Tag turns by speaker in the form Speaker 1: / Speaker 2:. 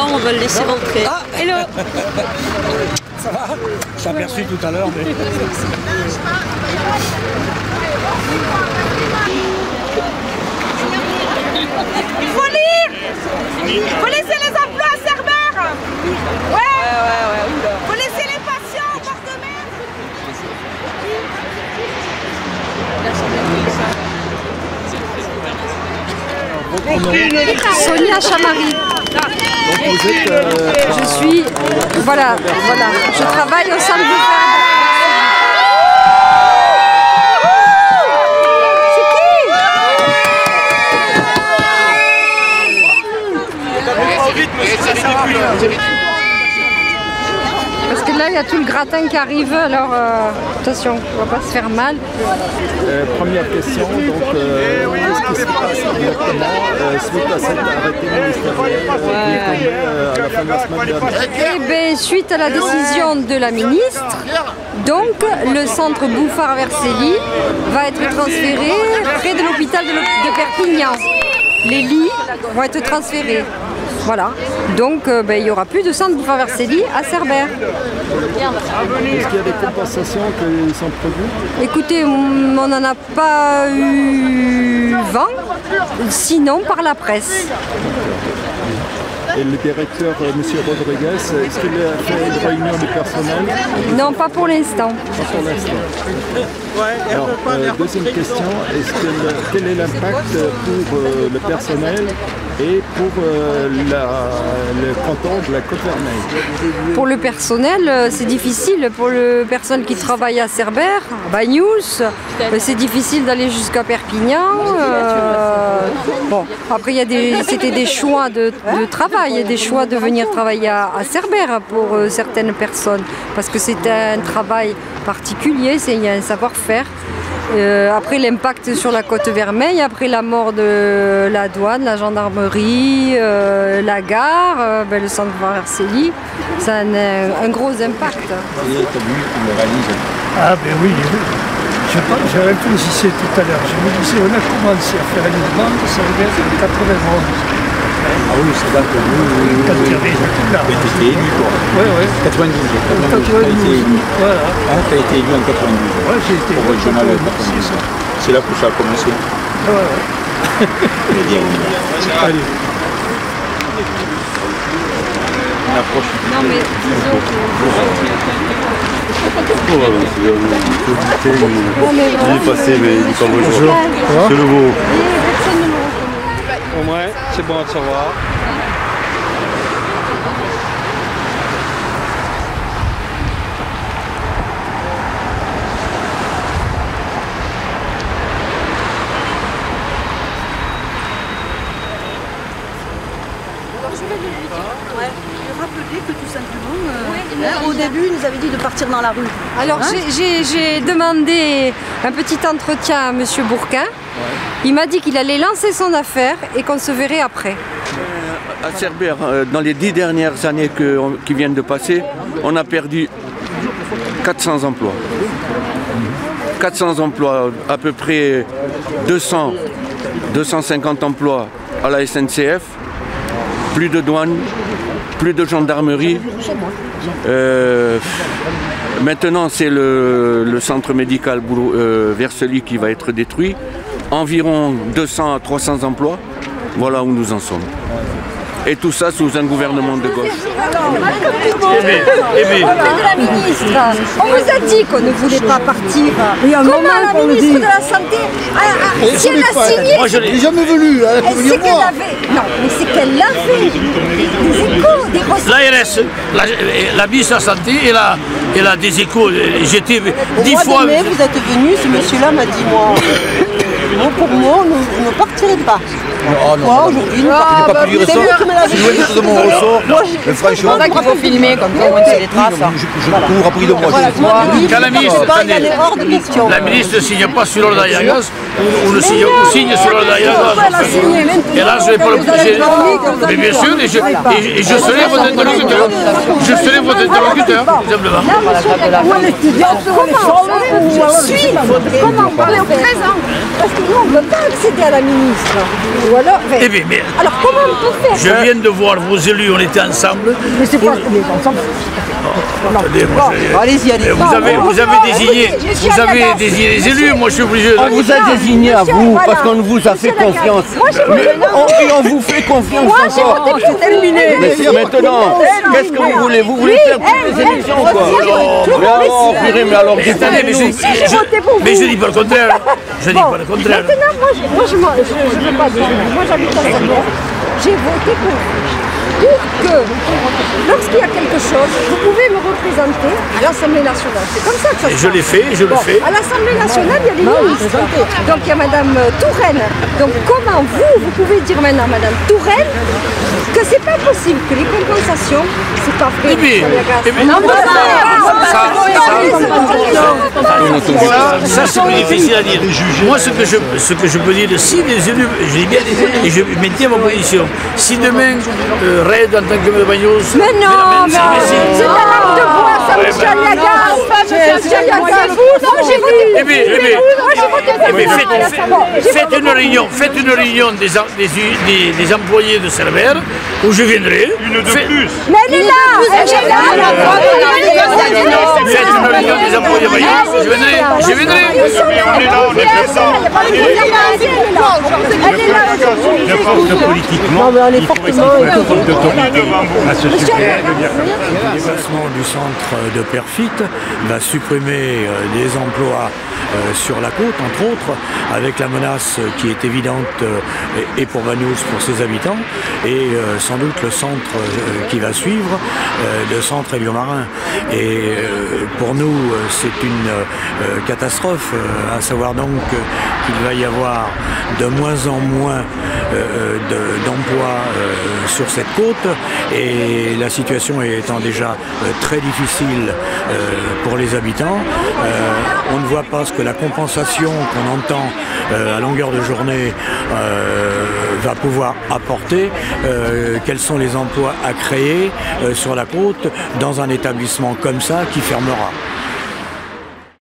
Speaker 1: dehors, on va le laisser rentrer.
Speaker 2: Ah.
Speaker 1: Hello.
Speaker 2: Ça va? Je t'ai aperçu tout à l'heure, mais...
Speaker 3: Il faut lire. Il faut laisser les emplois à Cerbère. Ouais. Il faut laisser les patients au bord de mer.
Speaker 4: Sonia Chamary.
Speaker 5: Donc vous êtes,
Speaker 4: Je suis, voilà, je travaille au centre de Parce que là, il y a tout le gratin qui arrive, alors attention, on va pas se faire mal.
Speaker 5: première question, donc qu'est-ce qui se passe exactement suite à cet arrêté ministériel qui est tombé à la fin de la semaine dernière?
Speaker 4: Eh bien, suite à la décision de la ministre, donc le centre Bouffard-Vercelli va être transféré près de l'hôpital de Perpignan. Les lits vont être transférés. Voilà, donc il n'y aura plus de centre Bouffard-Vercelli à Cerbère.
Speaker 5: Est-ce qu'il y a des compensations qui sont prévues?
Speaker 4: Écoutez, on n'en a pas eu vent, sinon par la presse.
Speaker 5: Et le directeur, M. Rodriguez, est-ce qu'il a fait une réunion du personnel?
Speaker 4: Non, pas pour l'instant.
Speaker 5: Pas pour l'instant. Alors, deuxième question, quel est l'impact pour le personnel et pour le canton de la Côte-Vermeille?
Speaker 4: Pour le personnel, c'est difficile. Pour le personnel qui travaille à Cerbère, à Bagnous, c'est difficile d'aller jusqu'à Perpignan. Bon, après, c'était des choix de travail. Il y a des choix de venir travailler à Cerbère pour certaines personnes. Parce que c'est un travail particulier, il y a un savoir-faire. Après l'impact sur la Côte-Vermeille, après la mort de la douane, la gendarmerie, la gare, le centre Vercelli, ça a un gros impact.
Speaker 2: Ah ben oui, je réfléchissais tout à l'heure. Je me disais, on a commencé à faire une demande, ça revient en 91.
Speaker 6: Ah oui, c'est là que nous,
Speaker 2: Quand il y avait tout là.
Speaker 6: tu été élu, toi.
Speaker 2: Oui, oui.
Speaker 6: 92.
Speaker 2: Voilà.
Speaker 6: Ah, tu as été élu en 92.
Speaker 2: Ouais, j'ai été
Speaker 6: Au régional 92. C'est là que ça a commencé.
Speaker 2: Ouais.
Speaker 6: Très bien.
Speaker 2: Allez.
Speaker 6: On approche.
Speaker 4: Non mais disons que...
Speaker 7: Il est passé, mais il est pas bonjour. C'est le beau.
Speaker 8: Au moins, c'est bon de savoir.
Speaker 1: Rappeler que tout simplement, au début, il nous avait dit de partir dans la rue.
Speaker 4: Alors j'ai demandé un petit entretien à M. Bourquin. Il m'a dit qu'il allait lancer son affaire et qu'on se verrait après.
Speaker 9: À Cerbère, dans les 10 dernières années qui viennent de passer, on a perdu 400 emplois. 400 emplois, à peu près 250 emplois à la SNCF, plus de douane, plus de gendarmerie. Maintenant, c'est le centre médical Vercelli qui va être détruit. Environ 200 à 300 emplois. Voilà où nous en sommes. Et tout ça sous un gouvernement de gauche.
Speaker 4: La ministre, on vous a dit qu'on ne voulait pas partir. Comment la ministre de la Santé, si elle a signé...
Speaker 7: Moi, je n'ai jamais voulu. Elle a
Speaker 4: c'est qu'elle avait... Non, mais c'est qu'elle l'a fait. Des échos, des grosses...
Speaker 10: L'ARS, la ministre de la Santé, elle a des échos. J'étais 10 fois...
Speaker 1: Mai, vous êtes venu, ce monsieur-là m'a dit, moi, pour moi, on ne partirait pas. Moi, aujourd'hui, nous partons pas. C'est lui qui me l'a dit.
Speaker 7: C'est de mon ressort. Mais franchement,
Speaker 1: c'est pour ça qu'il faut filmer, comme ça, on sait les traces.
Speaker 7: Je cours après de moi.
Speaker 10: Quand la ministre ne signe pas sur l'ordre d'alliance, on le signe sur le derrière. Et là, je vais pas le pousser. Mais bien sûr, et je serai votre interlocuteur. Je serai votre interlocuteur, simplement.
Speaker 4: Ou un étudiant, je suis. Comment parler aux 13 ans? Parce que nous, on ne peut pas accéder à la ministre. Ou alors,
Speaker 10: eh bien, mais
Speaker 4: alors comment on peut faire?
Speaker 10: Je viens de voir vos élus, on était ensemble.
Speaker 2: Mais c'est pas ensemble.
Speaker 1: Allez-y, allez-y.
Speaker 10: Vous avez désigné les élus, moi je suis obligé de...
Speaker 9: On vous a désigné à vous parce qu'on vous a fait confiance. Et on vous fait confiance encore.
Speaker 4: C'est terminé.
Speaker 9: Mais si maintenant, qu'est-ce que vous voulez? Vous voulez faire toutes les élections quoi? Mais alors,
Speaker 10: mais je dis pas le contraire. Je dis pas le contraire.
Speaker 4: Maintenant, moi je ne veux pas dire. Moi j'habite à Saint-Pierre. J'ai voté pour que lorsqu'il y a quelque chose, vous pouvez me représenter à l'Assemblée nationale. C'est comme ça que ça se passe.
Speaker 10: Je l'ai fait, je le fais.
Speaker 4: À l'Assemblée nationale, il y a les ministres. Donc il y a Madame Touraine. Donc comment vous pouvez dire maintenant à Madame Touraine que c'est pas possible, que les compensations, c'est pas vrai.
Speaker 10: Ça c'est plus difficile à dire. Moi ce que je peux dire, si les élus, je dis bien et je maintiens ma position, si demain Red en tant que maire de Bagnols...
Speaker 4: Mais non, c'est un acte de voix, ça, Michel Yagas. Michel Yagas, vous, non, j'ai voté.
Speaker 10: Faites une réunion des employés de Cerbère où je viendrai.
Speaker 6: Une de plus.
Speaker 4: Mais elle est là.
Speaker 10: Faites une réunion des employés de Bagnols, je viendrai.
Speaker 6: On est là, on est présent.
Speaker 1: Politiquement, il faudrait
Speaker 8: Le déplacement du centre de Perfit va supprimer des emplois sur la côte, entre autres, avec la menace qui est évidente et pour Bagnols, pour ses habitants, et sans doute le centre qui va suivre, le centre Évian-Marin. Et pour nous, c'est une catastrophe, à savoir donc qu'il va y avoir de moins en moins d'emplois sur cette côte, et la situation étant déjà très difficile pour les habitants, on ne voit pas ce que la compensation qu'on entend à longueur de journée va pouvoir apporter, quels sont les emplois à créer sur la côte dans un établissement comme ça qui fermera.